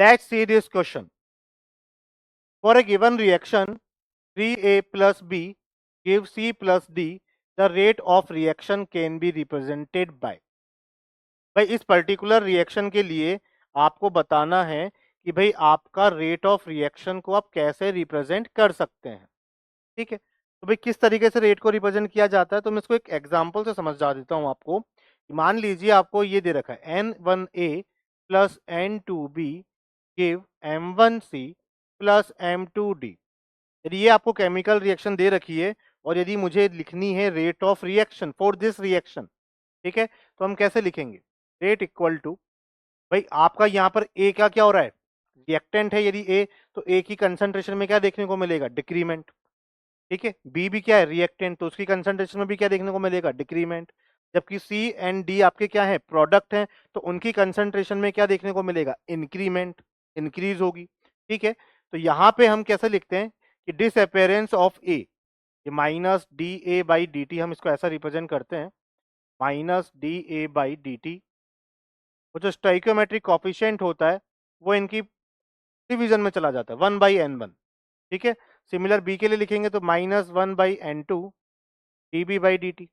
Let's see this question. For a given reaction 3A plus B gives C plus D, the rate of reaction can be represented by. भाई इस particular reaction के लिए आपको बताना है कि भाई आपका रेट ऑफ रिएक्शन को आप कैसे रिप्रेजेंट कर सकते हैं। ठीक है, तो भाई किस तरीके से रेट को रिप्रेजेंट किया जाता है, तो मैं इसको एक एग्जांपल से समझा देता हूं आपको। मान लीजिए आपको ये दे रखा है N1A plus N2B give M1C plus M2D। यदि ये आपको केमिकल रिएक्शन दे रखी है और यदि मुझे लिखनी है rate of reaction for this reaction, ठीक है, तो हम कैसे लिखेंगे? रेट इक्वल टू, भाई आपका यहाँ पर ए का क्या हो रहा है? रिएक्टेंट है यदि ए, तो ए की कंसंट्रेशन में क्या देखने को मिलेगा? डिक्रीमेंट। ठीक है, बी भी क्या है? रिएक्टेंट, तो उसकी कंसंट्रेशन में भी क्या देखने को मिलेगा? डिक्रीमेंट। जबकि सी एंड डी आपके क्या है? प्रोडक्ट हैं, तो उनकी कंसंट्रेशन में क्या देखने को मिलेगा? इंक्रीमेंट, इंक्रीज होगी। ठीक है, तो यहाँ पे हम कैसे लिखते हैं कि डिसअपेरेंस ऑफ ए, ये minus D A by D T, हम इसको ऐसा रिप्रेजेंट करते हैं, minus D A by D T. वो जो स्टोइकोमेट्रिक कॉफिशिएंट होता है वो इनकी डिवीजन में चला जाता है, 1/n1। ठीक है, सिमिलर बी के लिए लिखेंगे तो minus 1/n2 dB by D T.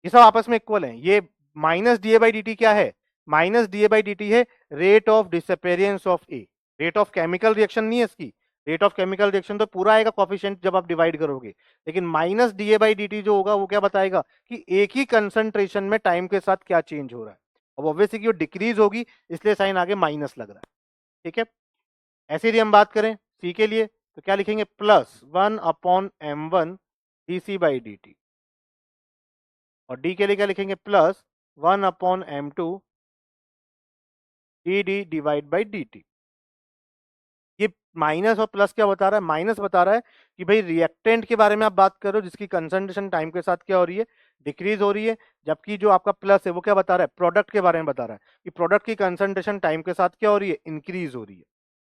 ये सब आपस में इक्वल है। ये minus D A by D T क्या है? Minus D A by D T है rate of disappearance of A. Rate of chemical reaction नहीं है इसकी, रेट ऑफ केमिकल रिएक्शन तो पूरा आएगा कॉफिशिएंट जब आप डिवाइड करोगे, लेकिन minus D A by D T जो होगा वो क्या बताएगा कि एक ही कंसंट्रेशन में टाइम के साथ क्या चेंज हो रहा है। अब ऑब्वियसली कि वो डिक्रीज होगी, इसलिए साइन आगे माइनस लग रहा है। ठीक है, ऐसे यदि हम बात करें सी के लिए तो क्या लिखेंगे? Plus 1/m1 dc by D T. और डी के लिए क्या लिखेंगे? Plus 1/m2 D D divide by D T. ये माइनस और प्लस क्या बता रहा है? माइनस बता रहा है कि भाई रिएक्टेंट के बारे में आप बात करो जिसकी कंसंट्रेशन टाइम के साथ क्या हो रही है? डिक्रीज हो रही है। जबकि जो आपका प्लस है वो क्या बता रहा है? प्रोडक्ट के बारे में बता रहा है कि प्रोडक्ट की कंसंट्रेशन टाइम के साथ क्या हो रही है? इंक्रीज हो रही है।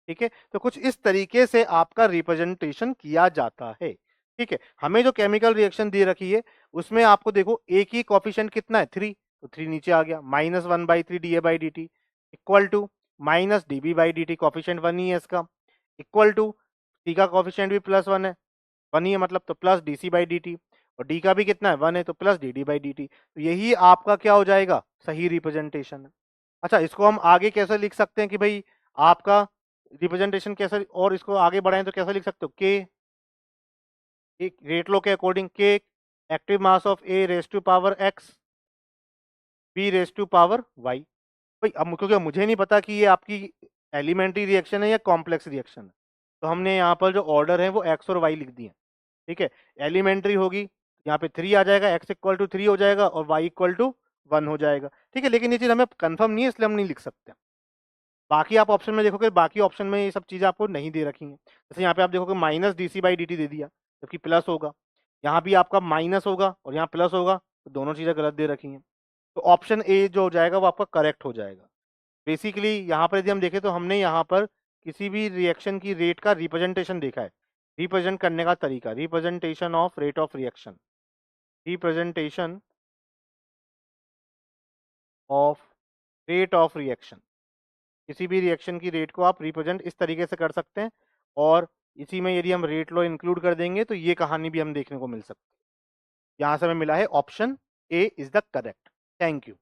ठीक है, तो कुछ इस तरीके से आपका रिप्रेजेंटेशन किया जाता है। ठीक है, हमें जो केमिकल रिएक्शन दे रखी है उसमें आपको देखो एक ही कॉफिशिएंट कितना है? 3, तो 3 नीचे आ गया, minus 1/3 D A by D T equal to minus D B by D T, coefficient 1 ही है इसका, इक्वल टू सी का कॉफिशिएंट भी प्लस 1 है, 1 ही है मतलब, तो plus D C by D T, और डी का भी कितना है? 1 है, तो plus D D by D T. तो यही आपका क्या हो जाएगा? सही रिप्रेजेंटेशन है। अच्छा, इसको हम आगे कैसे लिख सकते हैं कि भाई आपका रिप्रेजेंटेशन कैसे, और इसको आगे बढ़ाएं तो कैसे लिख सकते हो? के, एक रेट लो के अकॉर्डिंग, के active mass of A raise to power X, B raise to power Y. भाई अब क्योंकि मुझे नहीं पता कि ये आपकी एलिमेंट्री रिएक्शन है या कॉम्प्लेक्स रिएक्शन है, तो हमने यहाँ पर जो ऑर्डर है वो एक्स और वाई लिख दिए। ठीक है, एलिमेंट्री होगी, यहाँ पे 3 आ जाएगा, एक्स इक्वल टू 3 हो जाएगा और वाई इक्वल टू 1 हो जाएगा। ठीक है, लेकिन ये चीज़ हमें कंफर्म नहीं है इसलिए हम नहीं लिख सकते। बाकी आप ऑप्शन में देखोगे, बाकी ऑप्शन में ये सब चीज़ें आपको नहीं दे रखी हैं। जैसे यहाँ पे आप देखोगे minus D C by D T दे दिया, जबकि प्लस होगा। यहाँ भी आपका माइनस होगा और यहाँ प्लस होगा, तो दोनों चीज़ें गलत दे रखी हैं। तो ऑप्शन ए जो हो जाएगा वो आपका करेक्ट हो जाएगा। बेसिकली यहाँ पर यदि हम देखें तो हमने यहाँ पर किसी भी रिएक्शन की रेट का रिप्रेजेंटेशन देखा है, रिप्रेजेंट करने का तरीका, representation of rate of reaction, representation of rate of reaction. किसी भी रिएक्शन की रेट को आप रिप्रेजेंट इस तरीके से कर सकते हैं, और इसी में यदि हम रेट लॉ इंक्लूड कर देंगे तो ये कहानी भी हम देखने को मिल सकती है। यहाँ से हमें मिला है option A is the correct. Thank you.